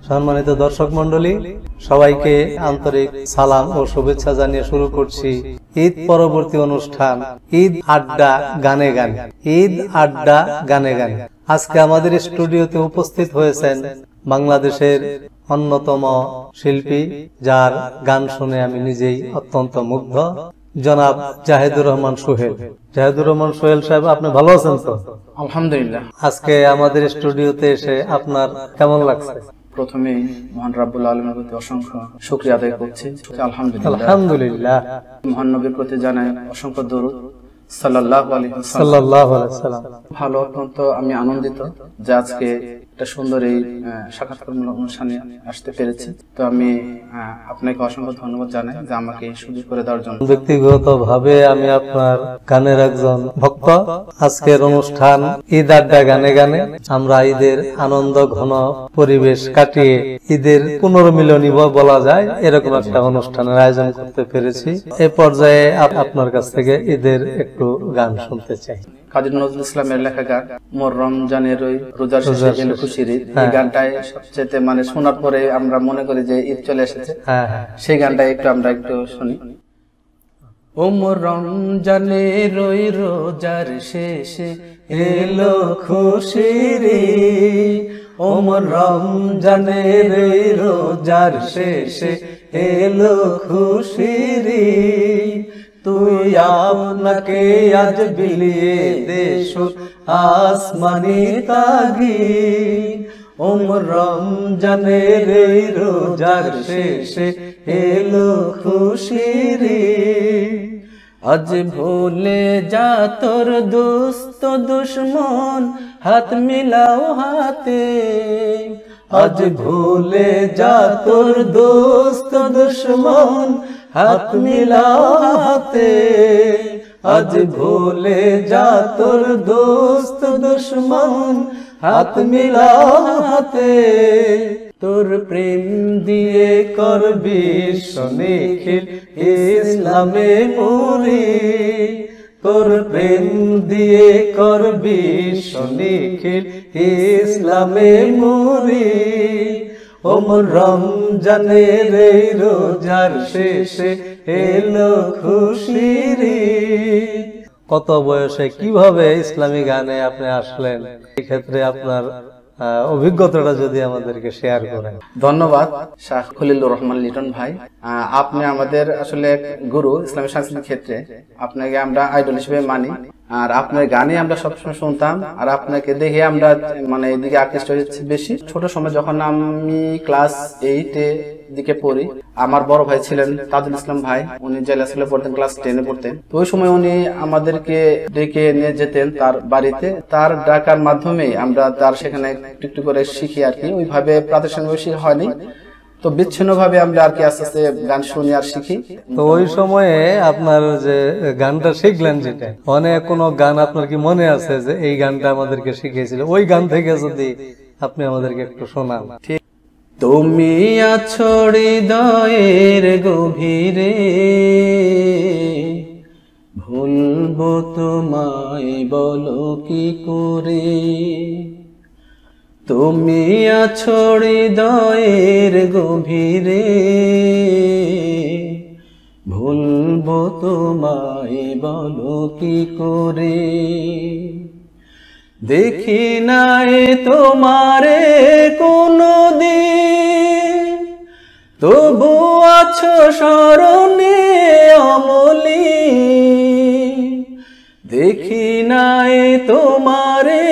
সম্মানিত দর্শক মণ্ডলী, সবাইকে আন্তরিক সালাম ও শুভেচ্ছা জানিয়ে শুরু করছি ঈদ পরবর্তী অনুষ্ঠান ঈদ আড্ডা গানে গানে। ঈদ আড্ডা গানে গানে আজকে আমাদের স্টুডিওতে উপস্থিত হয়েছেন বাংলাদেশের অন্যতম শিল্পী, যার গান শুনে আমি নিজেই অত্যন্ত মুগ্ধ, জনাব জাহিদুর রহমান সোহেল। জাহিদুর রহমান সোহেল সাহেব, আপনি ভালো আছেন তো? আলহামদুলিল্লাহ। আজকে আমাদের স্টুডিওতে এসে আপনার কেমন লাগছে? প্রথমে মহান রাব্বুল আলামিনের প্রতি অসংখ্য শুকরিয়া আদায় করছি। আলহামদুলিল্লাহ। আলহামদুলিল্লাহ। মহান নবীর প্রতি জানাই অসংখ্য দরুদ সাল্লাল্লাহু আলাইহি ওয়াসাল্লাম। ভালো, অত্যন্ত আমি আনন্দিত যে আজকে একটা সুন্দর এই সাক্ষাৎকারমূলক অনুষ্ঠানে আসতে পেরেছি। তো আমি আপনাকে অসংখ্য ধন্যবাদ জানাই যে আমাকে এই সুযোগ করে দেওয়ার জন্য। ব্যক্তিগতভাবে আমি আপনার গানের একজন ভক্ত। আজকের অনুষ্ঠান ঈদ আড্ডা গানে গানে। আমরা ঈদের আনন্দ ঘন পরিবেশ কাটিয়ে ঈদের পুনর্মিলনী বলা যায় এরকম একটা অনুষ্ঠানের আয়োজন করতে পেরেছি। এ পর্যায়ে আপনার কাছ থেকে ঈদের একটু গান শুনতে চাই। কাজী নজরুল ইসলামের লেখা গান মোর রমজানের ওই রোজার শেষে এলো খুশির ঈদ। এই গানটাই সবচেয়ে মানে শোনার পরে আমরা মনে করি যে ঈদ চলে এসেছে। সেই গানটা আমরা একটু শুনি। ও মোর রমজানের ওই রোজার শেষে এলো খুশির ঈদ। ও মোর রমজানের ওই রোজার শেষে এলো খুশির ঈদ। তুই আপনাকে আজ বিলিয়ে দেশ আসমানি তাগিদ। ও মোর রমজানের এই রোজার শেষে এলো খুশির ঈদ। আজ ভুলে যা তোর দোস্ত দুশ্মন, হাত মিলাও হাতে। আজ ভুলে যা তোর দোস্ত দুশ্মন, হাত মিলাও হাতে। আজ ভুলে যা তোর দোস্ত দুশ্মন, হাত মিলাও হাতে। তোর প্রেম দিয়ে করবি নিখিল ইসলামে মুরি। তোর প্রেম দিয়ে করবি নিখিল ইসলামে মুরি। ও মোর রমজানের এই রোজার শেষে এলো খুশির ঈদ। কত বয়সে কিভাবে ইসলামী গানে আপনি আসলেন, এই ক্ষেত্রে আপনার অভিজ্ঞতাটা যদি আমাদেরকে শেয়ার করেন। ধন্যবাদ শাহ খলিলুর রহমান লিটন ভাই। আপনি আমাদের আসলে গুরু ইসলামী সংস্কৃতির ক্ষেত্রে। আপনাকে আমরা আইডল হিসেবে মানি, আর আপনার গানে আমরা সবসময় শুনতাম, আর আপনাকে দেখে আমরা মানে এদিকে আকৃষ্ট হয়েছি বেশি। ছোট সময় যখন আমি ক্লাস 8 দিকে পড়ি, আমার বড় ভাই ছিলেন তাজুল ইসলাম ভাই, উনি জেলা স্কুলে পড়তেন, ক্লাস 10 পড়তেন। তো ওই সময় উনি আমাদেরকে ডেকে নিয়ে যেতেন তার বাড়িতে। তার ডাকার মাধ্যমে আমরা তার সেখানে একটু একটু করে শিখি আর কি। ওইভাবে প্রাতিষ্ঠানিক বেশি হয়নি, তো বিচ্ছিন্ন ভাবে আমরা আর কি আস্তে আস্তে গান শুনি আর শিখি। তো ওই সময়ে আপনার যে গানটা শিখলেন, যেটা অনেক কোনো গান আপনার কি মনে আছে যে এই গানটা আমাদেরকে শিখিয়েছিল? ওই গান থেকে যদি আপনি আমাদেরকে একটু শোনান। তুমি আছো হৃদয়ের গভীরে, ভুলবো তোমায় বলো কি করে। তুমি আছো হৃদয়ের গভীরে, ভুলবো তোমায় বলো কি করে। দেখি নাই তোমারে কোনো দিন, তবু আছো স্মরণে অমলি। দেখি নাই তোমারে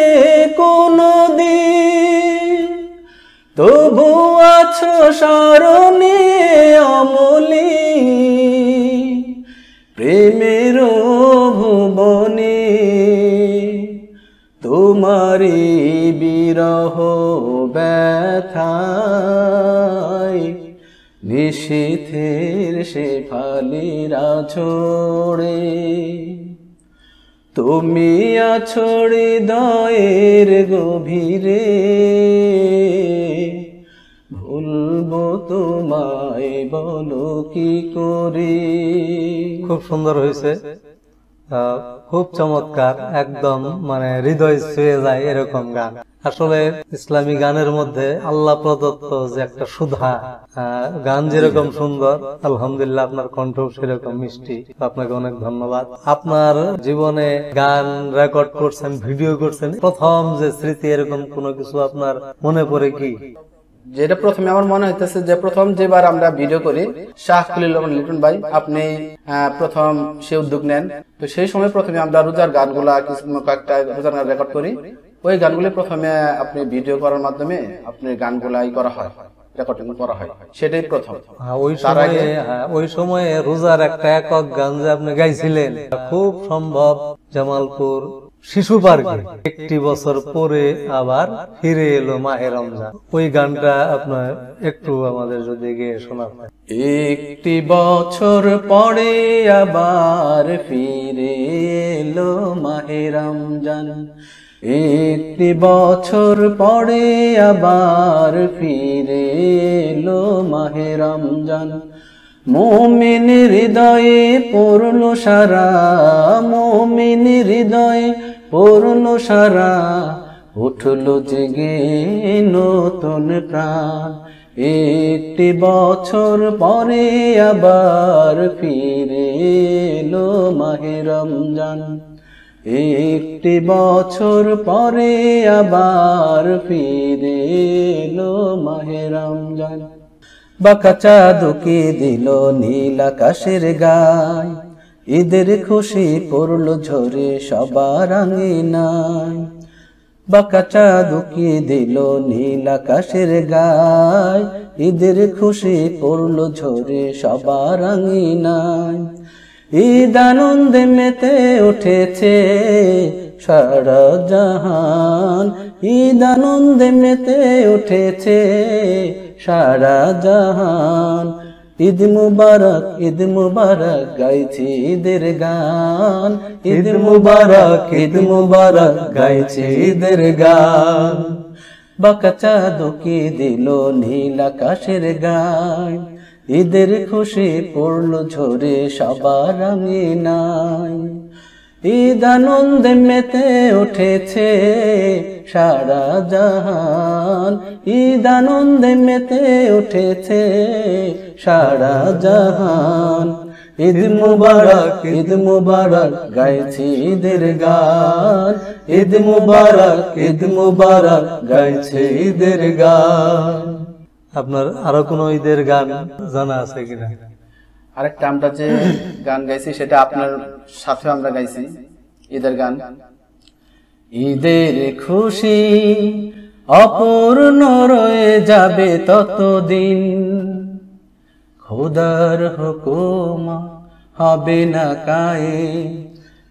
কোনো দিন, তবু আছো স্মরণে অমলি। প্রেমের ভুবনে তোমারি বিরহ ব্যথায়, নিশীথের শেফালিরা ঝরে। তুমি আছো হৃদয়ের গভীরে, ভুলবো তোমায় বলো কি করে। খুব সুন্দর হয়েছে। খুব চমৎকার, একদম মানে হৃদয় ছুঁয়ে যায় এরকম গান। আসলে ইসলামী গানের মধ্যে আল্লাহ প্রদত্ত যে একটা সুধা, গান যেরকম সুন্দর, আলহামদুলিল্লাহ আপনার কণ্ঠ সেরকম মিষ্টি। আপনাকে অনেক ধন্যবাদ। আপনার জীবনে গান রেকর্ড করছেন, ভিডিও করছেন, প্রথম যে স্মৃতি এরকম কোনো কিছু আপনার মনে পড়ে কি? যেটা প্রথমে আমার মনে হইতেছে যে প্রথম যেবার আমরা ভিডিও করি, শাহ খলিলুর রহমান লিটন ভাই আপনি প্রথম সে উদ্যোগ নেন। তো সেই সময় প্রথমে আমরা রোজার গানগুলা কয়েকটা রোজার গান রেকর্ড করি। ওই গানগুলি প্রথমে আপনি ভিডিও করার মাধ্যমে আপনি গানগুলাই করা হয়, রেকর্ডিং করা হয়, সেটাই প্রথম। ওই সময়ে রোজার একটা একক গান যে আপনি গাইছিলেন, খুব সম্ভব জামালপুর শিশু পার্কে, একটি বছর পরে আবার ফিরে এলো মাহে রমজান। ওই গানটা আপনার একটু আমাদের যদি গিয়ে শোনাতেন। একটি বছর পরে আবার ফিরে এলো মাহে রমজান, একটি বছর পরে আবার ফিরে এলো মাহে রমজান। মুমিন হৃদয়ে পড়লো সারা, মুমিন হৃদয়ে পড়লো সারা, উঠলো জেগে নতুন প্রাণ। একটি বছর পরে আবার ফিরে এলো মাহে রমজান, একটি বছর পরে আবার ফিরে এলো মাহে রমজান। বাঁকা চাঁদকে দিল নীল আকাশের গায়, ঈদের খুশি পড়লো ঝরে সবার আঙিনায়। বাঁকা চাঁদকে দিল নীল আকাশের গায়, ঈদের খুশি পড়লো ঝরে সবার আঙিনায়। ঈদ আনন্দে মেতে উঠেছে সারা জাহান, ঈদ আনন্দে মেতে উঠেছে সারা জাহান। ঈদ মুবারক, ঈদ মুবারক গাইছি ঈদের গান, ঈদ মুবারক, ঈদ মুবারক গাইছি ঈদের গান। বাঁকা চাঁদকে দিল নীল আকাশের গায়, ঈদের খুশি পড়লো ঝরে সবার আঙিনায়। ঈদ আনন্দে মেতে উঠেছে সারা জাহান, ঈদ আনন্দে মেতে উঠেছে সারা জাহান। ঈদ মুবারক, ঈদ মুবারক গাইছি ঈদের গান, ঈদ মুবারক, ঈদ মুবারক গাইছি ঈদের গান। আপনার আরো কোনো ঈদের গান জানা আছে কিনা? আরেকটা আমরা যে গান গাইছি সেটা আপনার সাথে আমরা গাইছি ঈদের গান। ঈদের খুশি অপূর্ণ রয়ে যাবে ততদিন, খোদার হুকুম হবে না কায়েম,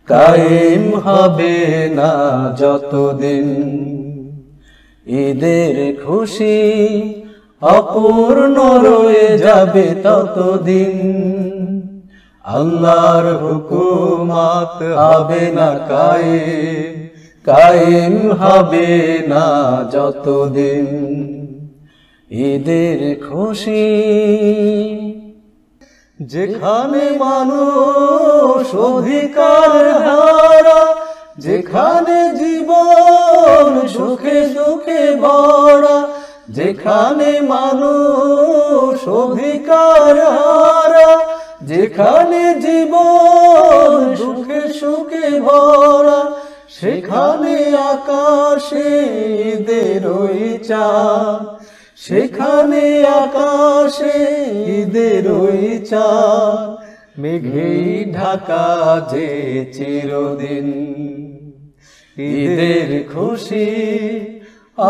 কায়েম হবে না যতদিন। ঈদের খুশি অপূর্ণ রয়ে যাবে ততদিন, আল্লাহর হুকুমত হবে না কায়েম, কায়েম হবে না যতদিন। ঈদের খুশি যেখানে মানুষ অধিকার হারা, যেখানে জীবন সুখে দুঃখে ভরা, যেখানে মানুষ অধিকার হারা, যেখানে জীবন সুখে সুখে ভরা, সেখানে আকাশে ঈদের ওই চাঁদ, সেখানে আকাশে ঈদের ওই চাঁদ, মেঘেই ঢাকা যে চিরদিন। ঈদের খুশি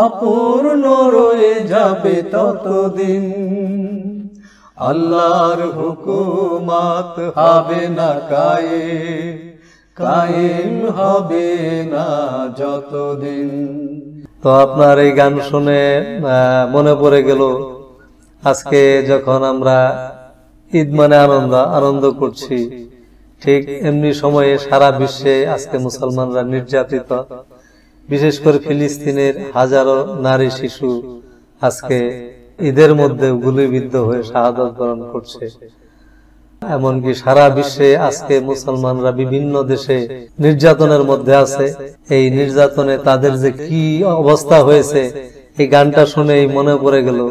অপূর্ণ রয়ে যাবে ততদিন, আল্লাহর হুকুমত হবে না কায়েম, কায়েম হবে না যতদিন। তো আপনার এই গান শুনে মনে পড়ে গেল আজকে যখন আমরা ঈদ মানে আনন্দ করছি, ঠিক এমনি সময়ে সারা বিশ্বে আজকে মুসলমানরা নির্যাতিত, বিশেষ করে ফিলিস্তিনের হাজারো নারী শিশু আজকে ঈদের মধ্যে গুলিবিদ্ধ হয়ে শাহাদাত বরণ করছে। এমনকি সারা বিশ্বে আজকে মুসলমানরা বিভিন্ন দেশে নির্যাতনের মধ্যে আছে। এই নির্যাতনে তাদের যে কি অবস্থা হয়েছে, এই গানটা শুনেই মনে পড়ে গেল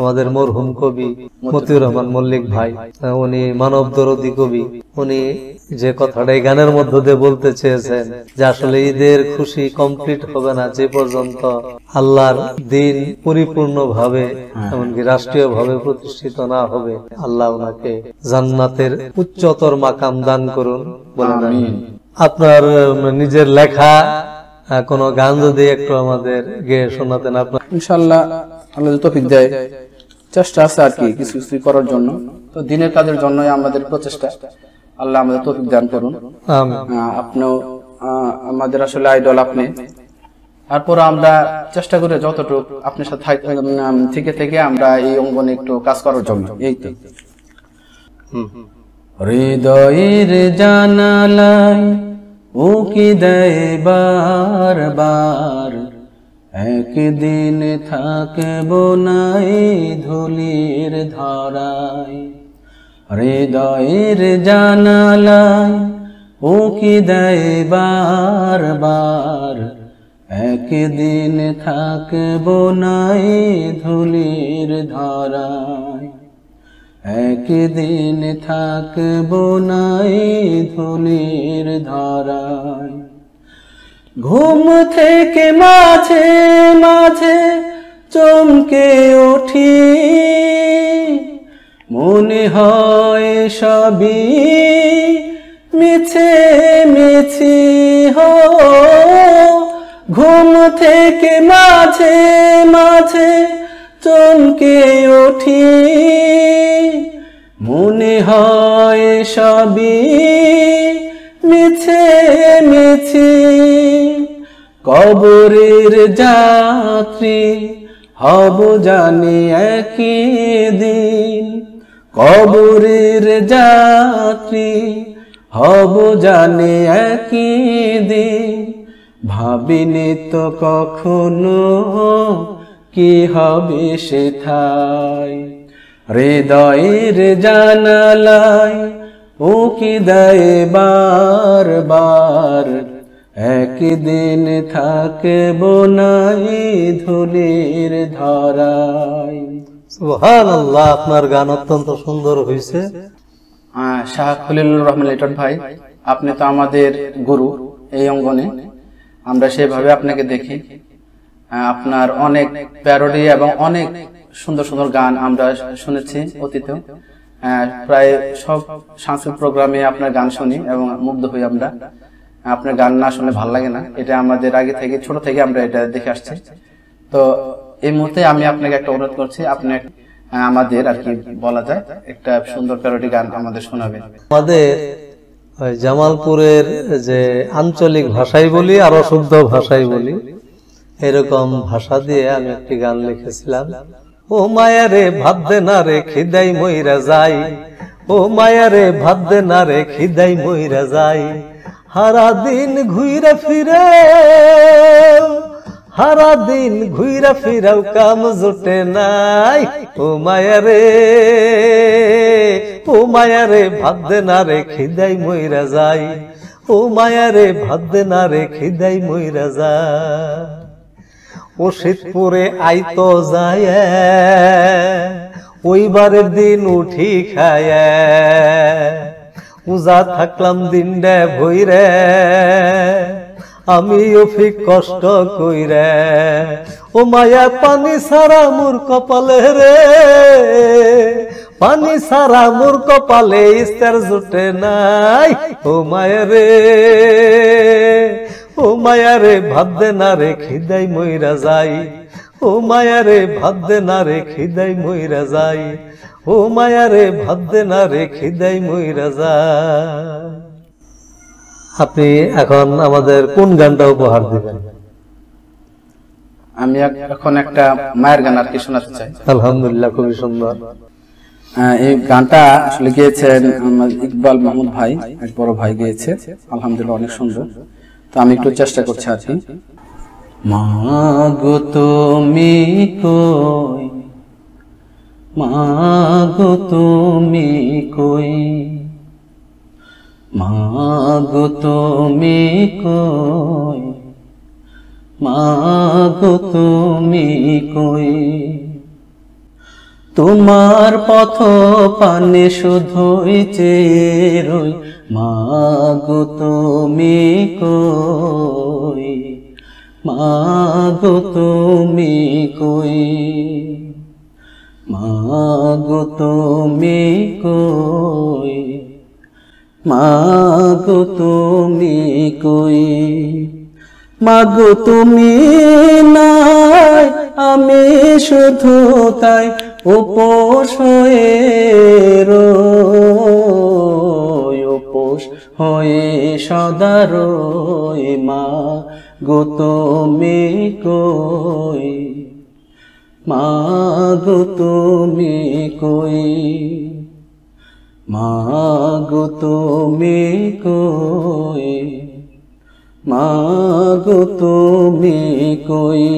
আমাদের মরহুম কবি মতিউর রহমান মল্লিক ভাই। উনি মানব দরদী কবি। উনি যে কথাটা এই গানের মধ্য দিয়ে বলতে চেয়েছেন যে আসলে ঈদের খুশি কমপ্লিট হবে না যে পর্যন্ত আল্লাহর দিন পরিপূর্ণভাবে এমনকি রাষ্ট্রীয়ভাবে প্রতিষ্ঠিত না হবে। আল্লাহ ওনাকে জান্নাতের উচ্চতর মাকাম দান করুন বলেন আমিন। আপনার নিজের লেখা কোন গান যদি একটু আমাদের গেয়ে শোনাতেন। আপনার ইনশাআল্লাহ আল্লাহ যদি তৌফিক দেয়, চেষ্টা আছে আর কি কিছু কিছু করার জন্য। তো দিনের কাজের জন্যই আমাদের প্রচেষ্টা। আল্লাহ আমাদের তৌফিক দান করুন। আপনিও আমাদের আসলে আইডল আপনি। তারপর আমরা চেষ্টা করি যতটুকু আপনার সাথে থেকে আমরা এই অঙ্গনে একটু কাজ করার জন্য। এই তো হৃদয়ের জানালায় উকি দেয় বারবার, একদিন থাকব নাই ধুলির ধরায়। হৃদয়ের জানালায় উকি দেয় বারবার, একদিন থাকব নাই ধুলির ধরায়। একদিন থাকব নাই ধুলির ধরায়। ঘুম থেকে মাঝে মাঝে চমকে উঠি, মনে হয় সবই মিছে মিছি হো। ঘুম থেকে মাঝে মাঝে চমকে উঠি, মনে হয় সবই মিছে মিছি। কবরের যাত্রী হব জানি একদিন, কবরের যাত্রী হব জানি একদিন। ভাবিনি তো কখনো কি হবে সেথায়। হৃদয়ের জানালায় উকি দেয় বারবার, একদিন থাকব নাই ধুলির ধরায়। সুবহানাল্লাহ, আপনার গান অত্যন্ত সুন্দর হয়েছে। শাহ খলিলুর রহমান লিটন ভাই, আপনি তো আমাদের গুরু এই অঙ্গনে। আমরা সেভাবে আপনাকে দেখি। আপনার অনেক প্যারোডি এবং অনেক সুন্দর সুন্দর গান আমরা শুনেছি অতীতে। প্রায় সব সাংস্কৃতিক প্রোগ্রামে আপনার গান শুনি এবং মুগ্ধ হই আমরা। আপনার গান না শুনলে ভালো লাগে না, এটা আমাদের আগে থেকে ছোট থেকে আমরা এটা দেখে আসছি। তো এই মুহূর্তে আমি আপনাকে একটা অনুরোধ করছি, আপনি আমাদের আর কি বলা যায় একটা সুন্দর প্যারোডি গান আমাদের শোনাবেন। আমাদের জামালপুরের যে আঞ্চলিক ভাষাই বলি আর অশুদ্ধ ভাষাই বলি, এরকম ভাষা দিয়ে আমি একটি গান লিখেছিলাম। ও মায়া রে ভাত দে না রে খিদাই মইরা যাই, ও মায়া রে ভাত দে না রে খিদাই মইরা যাই। হারা দিন ঘুইরা ফিরে, হারা দিন ঘুইরা ফিরাও কাম জোটে নাই। ও মায়া রে, ও মায়া রে ভাত দে না রে খিদাই মইরা যাই, ও মায়া রে ভাত দে না রে খিদাই মইরা যায়। ও শীতপুরে আইতো যায়, ওইবারের দিন উঠি খায়, উজা থাকলাম দিনডে ভইরে, আমি অফিক কষ্ট কইরে। ও মায়া পানি সারা মোর কপালে রে, পানি সারা মোর কপালে ইস্তার জুটে নাই। ও মায়া রে, ও মায়া রে ভাত দে না রে খিদাই মইরা যাই, ও মায়া রে ভাত দে না রে খিদাই মইরা যাই, ও মায়া রে ভাত দে না রে খিদাই মইরা যায়। আপনি এখন আমাদের কোন গানটা উপহার দিবেন? আমি এখন একটা মায়ের গান আর কি শোনাতে চাই। আলহামদুলিল্লাহ, খুবই সুন্দর। এই গানটা আসলে গেয়েছেন আমার ইকবাল মাহমুদ ভাই, এক বড় ভাই গেয়েছে। আলহামদুলিল্লাহ অনেক সুন্দর। তো আমি একটু চেষ্টা করছি আর কি। মা গো তুমি কই, মা গো তুমি কই, মাগো তুমি কই, মাগো তুমি কই, তোমার পথ পানে শুধুই চেয়ে রই, মাগো তুমি কই, মাগো তুমি কই, মাগো তুমি কই, মাগো তুমি কই, মাগো তুমি নাই আমি শুধু তাই উপোস হয়ে রই, উপোস হয়ে সদা রই, মাগো তুমি কই, মাগো তুমি কই, মাগো তুমি কই, মাগো তুমি কই,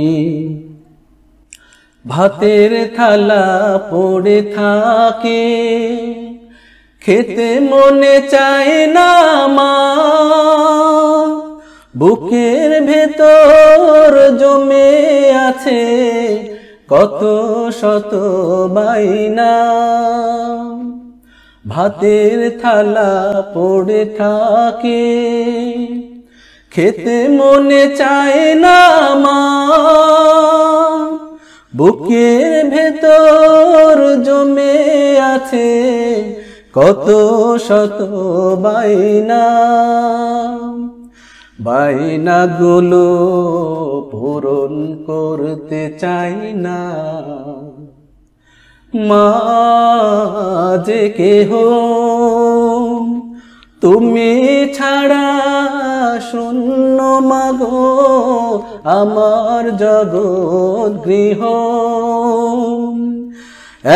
ভাতের থালা পড়ে থাকে খেতে মনে চায় না মা, বুকের ভেতর জমে আছে কত শত বাইনা, ভাতের থালা পড়ে থাকে খেতে মনে চায় না মা, বুকের ভেতর জমে আছে কত শত বাইনা, বাইনাগুলো পূরণ করতে চাই না, মা যে কেহ তুমি ছাড়া শূন্য মাগো আমার জগৎ গৃহ,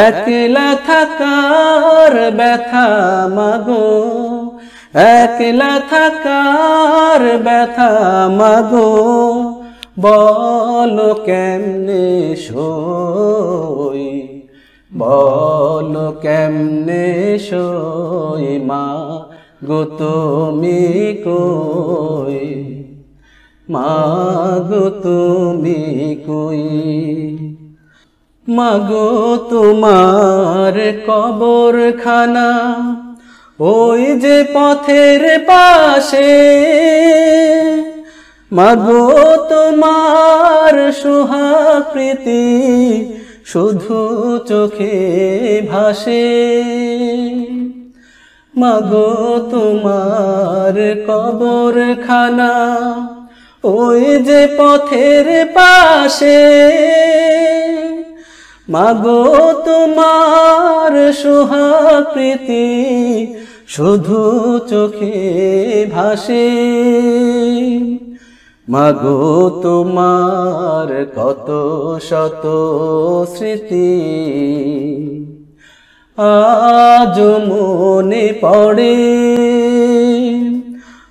একলা থাকার ব্যথা মাগো, একলা থাকার ব্যথা মাগো, বলো কেমনে সই, বলো কেমনে সই, মা গো তুমি কই, মাগো তুমি কই, মাগো তোমার কবরখানা ওই যে পথের পাশে, মাগো তোমার সুহাকৃতি শুধু চোখে ভাসে, মাগো তোমার কবরখানা ওই যে পথের পাশে, মাগো তোমার সুহাকৃতি শুধু চোখে ভাসে, মাগো তোমার কত শত স্মৃতি আজ মনে পড়ে,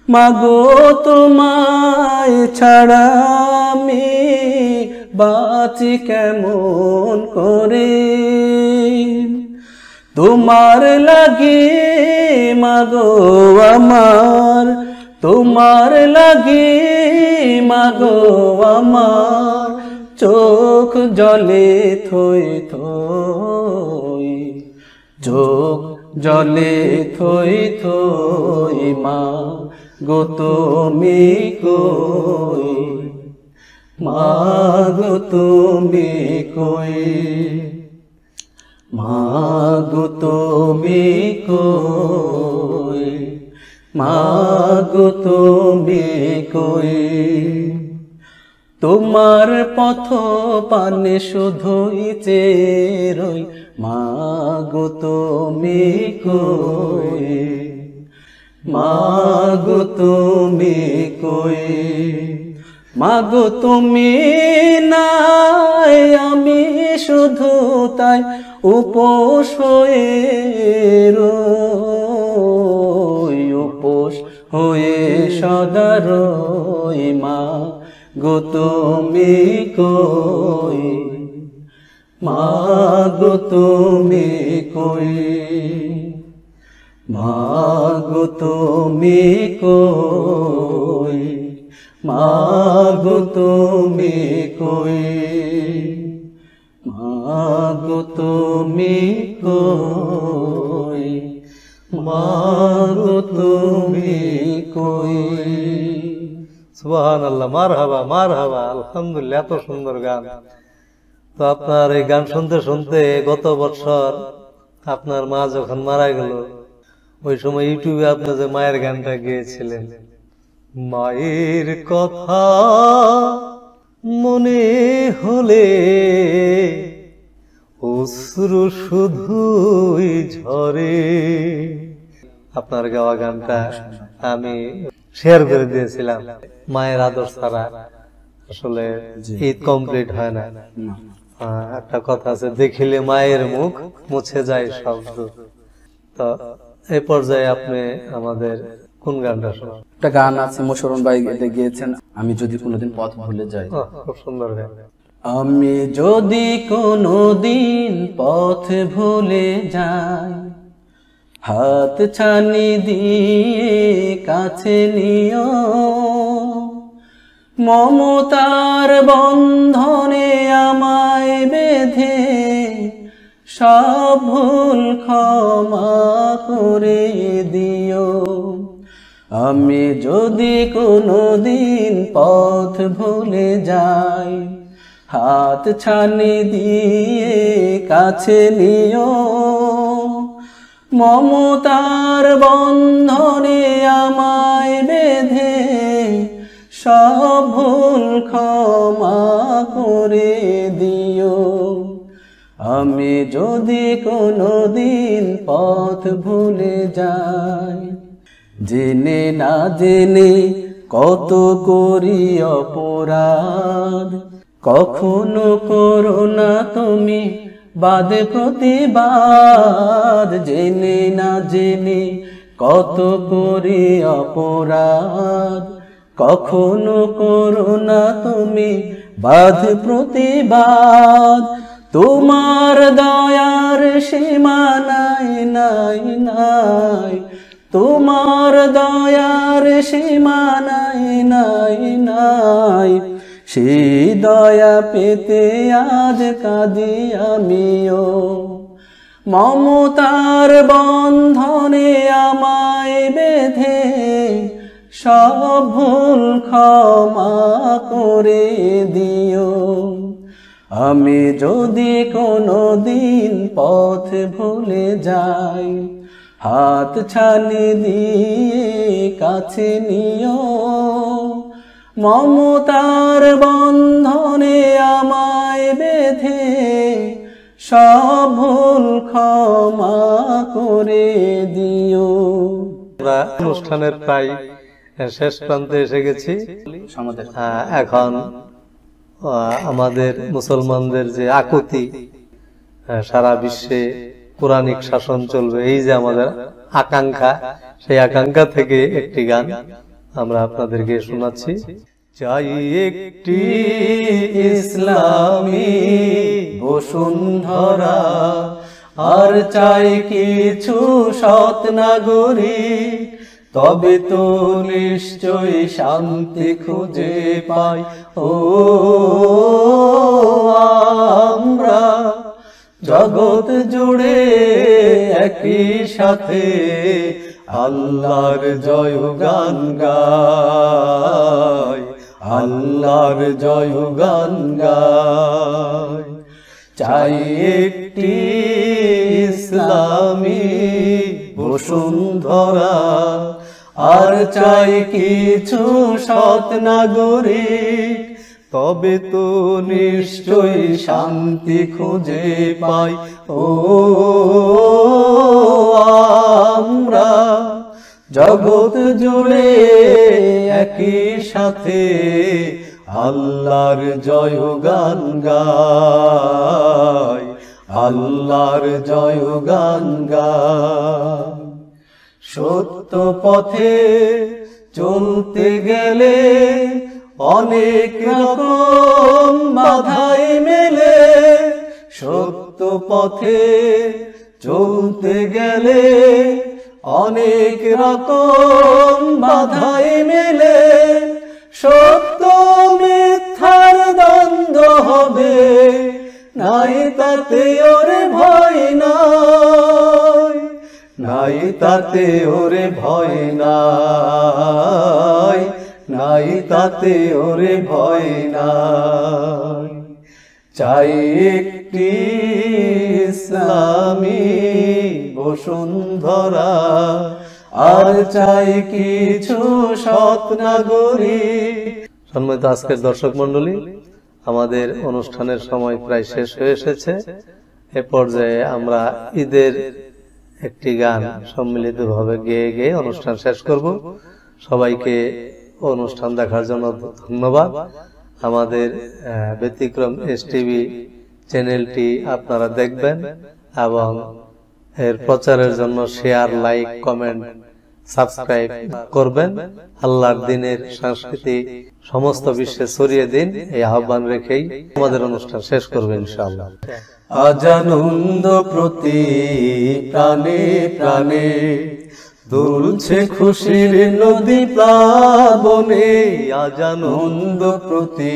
মাগো তোমায় ছাড়া আমি বাঁচি কেমন করে, তোমার লাগি মাগো আমার, তোমার লাগি মাগো আমার, চোখ জলে থই থই, চোখ জলে থই থই, মা গো তুমি কই, মা গো তুমি কই, মা গো তুমি কই, মা গো তুমি কই, তোমার পথ পানে শুধুই চেয়ে রই, মা গো তুমি কই, মা গো তুমি কই, মা গো তুমি নাই আমি শুধু তাই উপোস হয়ে রই, উপোস হয়ে সদা রই, মা গো তুমি কই, মা গো তুমি কই, মাগো তুমি কই, মাগো তুমি কই, মাগো তুমি কই, মাগো তুমি কই। সুবহানাল্লাহ, মারহাবা মারহাবা, আলহামদুলিল্লাহ, এত সুন্দর গান। তো আপনার এই গান শুনতে শুনতে গত বছর আপনার মা যখন মারা গেল, ওই সময় ইউটিউবে আপনি যে মায়ের গানটা গেয়েছিলেন, মায়ের কথা মনে হলে অশ্রু শুধুই ঝরে, আপনার গাওয়া গানটা আমি শেয়ার করে দিয়েছিলাম। মায়ের আদর ছাড়া আসলে ঈদ কমপ্লিট হয় না। একটা কথা আছে, দেখিলে মায়ের মুখ মুছে যায় শব্দ। তো এই পর্যায়ে আপনি আমাদের কোন গানটা শোনান? একটা গান আছে মোশাররফ ভাই এটা গিয়েছেন, আমি যদি কোনোদিন পথ ভুলে যাই। খুব সুন্দর গান। আমি যদি কোনোদিন পথ ভুলে যাই, হাত ছানি দিয়ে কাছে নিও, মমতার বন্ধনে আমায় বেঁধে সব ভুল ক্ষমা করে দিও। আমি যদি কোনোদিন পথ ভুলে যাই, হাত ছানি দিয়ে কাছে নিও, মমতার বন্ধনে আমায় বেঁধে সব ভুল ক্ষমা করে দিও। আমি যদি কোনোদিন পথ ভুলে যাই, জেনে না জেনে কত করি অপরাধ, কখনো করো না তুমি বাদ প্রতিবাদ। জেনে না জেনে কত করি অপরাধ, কখনো করো না তুমি বাদ প্রতিবাদ। তোমার দয়ার সীমা নাই নাই নাই, তোমার দয়ার সীমা নাই নাই নাই, সেই দয়া পেতে আজ কাঁদি আমিও। মমতার বন্ধনে আমায় বেঁধে সব ভুল ক্ষমা করে দিও। আমি যদি কোনোদিন পথ ভুলে যাই, হাত ছানি দিয়ে কাছে নিও, মমতার বন্ধনে আমায় বেঁধে সব ভুল ক্ষমা করে দিও। আমরা অনুষ্ঠানের প্রায় শেষ প্রান্তে এসে গেছি। এখন আমাদের মুসলমানদের যে আকুতি, সারা বিশ্বে কোরআনিক শাসন চলবে, এই যে আমাদের আকাঙ্ক্ষা, সেই আকাঙ্ক্ষা থেকে একটি গান আমরা আপনাদেরকে শোনাচ্ছি। চাই একটি ইসলামী বসুন্ধরা, আর চাই কিছু সৎ নাগরিক, তবে তো নিশ্চয়ই শান্তি খুঁজে পাই। ও আমরা জগৎ জুড়ে একই সাথে আল্লাহর জয় গান গাই, আল্লাহর জয় গান গাই। চাই একটি ইসলামী বসুন্ধরা, আর চাই কিছু সৎ নাগরিক, তবে তো নিশ্চয়ই শান্তি খুঁজে পাই। ও আমরা জগৎ জুড়ে একই সাথে আল্লাহর জয় গান গাই, আল্লাহর জয় গান গাই। সত্য পথে চলতে গেলে অনেক রকম বাধাই মেলে, সত্য পথে চলতে গেলে অনেক রকম বাধাই মেলে, সত্য মিথ্যার দ্বন্দ্ব হবে, নাই তাতে ওরে ভয় নাই, নাই তাতে ওরে ভয় নাই, নাই তাতে ওরে ভয় নাই। চাই একটি ইসলামী বসুন্ধরা, আর চাই কিছু সৎ নাগরিক। সম্মানিত আজকের দর্শক মণ্ডলী, আমাদের অনুষ্ঠানের সময় প্রায় শেষ হয়ে এসেছে। এ পর্যায়ে আমরা ঈদের একটি গান সম্মিলিতভাবে গেয়ে গেয়ে অনুষ্ঠান শেষ করব। সবাইকে অনুষ্ঠান দেখার জন্য ধন্যবাদ। আমাদের ব্যতিক্রম এসটিভি চ্যানেলটি আপনারা দেখবেন এবং এর প্রচারের জন্য শেয়ার, লাইক, কমেন্ট, সাবস্ক্রাইব করবেন। আল্লাহর দ্বীনের সংস্কৃতি সমস্ত বিশ্বে ছড়িয়ে দিন, এই আহ্বান রেখেই আমাদের অনুষ্ঠান শেষ করবেন ইনশাআল্লাহ। আজ আনন্দ প্রতি প্রাণে প্রাণে, দুলছে খুশির নদী প্লাবনে। আজ আনন্দ প্রতি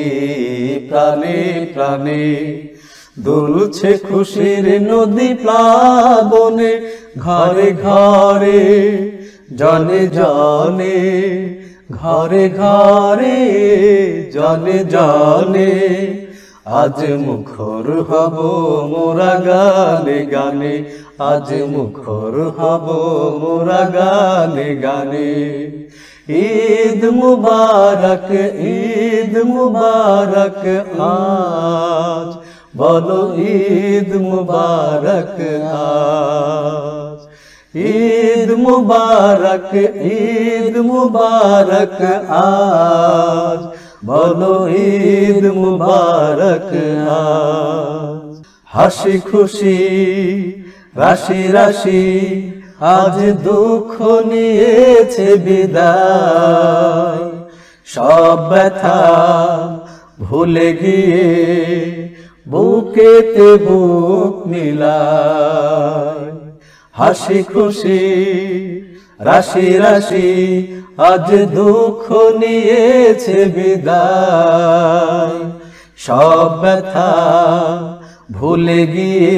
প্রাণে প্রাণে, দুলছে খুশির নদী প্লাবনে। ঘরে ঘরে জনে জনে, ঘরে ঘরে জনে জনে, আজ মুখর হব মোরা গানে গানে, আজ মুখর হব মোরা গানে গানে। ঈদ মুবারক, ঈদ মুবারক আজ, বলো ঈদ মুবারক আজ। ঈদ মুবারক, ঈদ মুবারক আজ, বলো ঈদ মুবারক আজ। হাসি খুশি রাশি রাশি, আজ দুঃখ নিয়েছে বিদায়। সব ব্যথা ভুলে গিয়ে বুকেতে বুক মিলায়। হাসি খুশি রাশি রাশি, আজ দুঃখ নিয়েছে বিদায়। সব ব্যথা ভুলে গিয়ে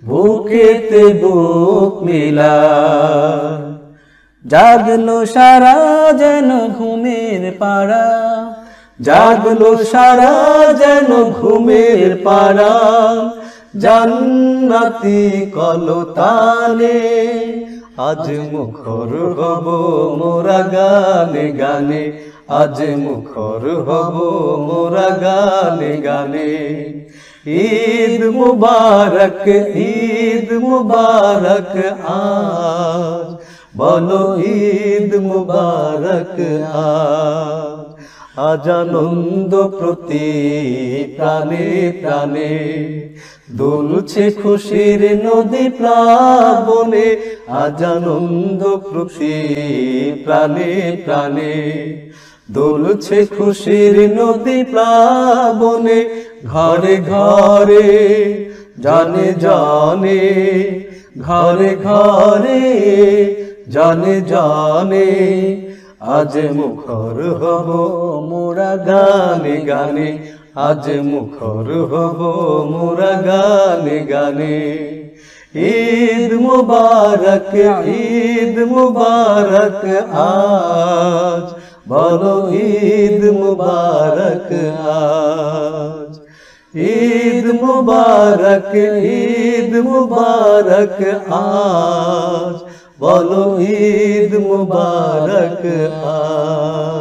বুকেতে বুক মিলায়। জাগলো সারা যেন ঘুমের পাড়া, জাগলো সারা যেন ঘুমের পাড়া। জান্নাতি কলতানে, আজ মুখর হব মোরা গানে গানে, আজ মুখর হব মোরা গানে গানে। ঈদ মুবারক, ঈদ মুবারক আজ, বলো ঈদ মুবারক আজ। আজ আনন্দ প্রতি প্রাণে প্রাণে, দুলছে খুশির নদী প্লাবনে। আজ আনন্দ প্রতি প্রাণে প্রাণে, দুলছে খুশির নদী প্লাবনে। ঘরে ঘরে জনে জনে, ঘরে ঘরে জনে জনে, আজ মুখর হব মোরা গানে গানে, আজ মুখর হব মোরা গানে গানে। ঈদ মুবারক, ঈদ মুবারক আজ, বলো ঈদ মুবারক আজ। ঈদ মুবারক, ঈদ মুবারক আজ, বলো ঈদ মুবারক আজ।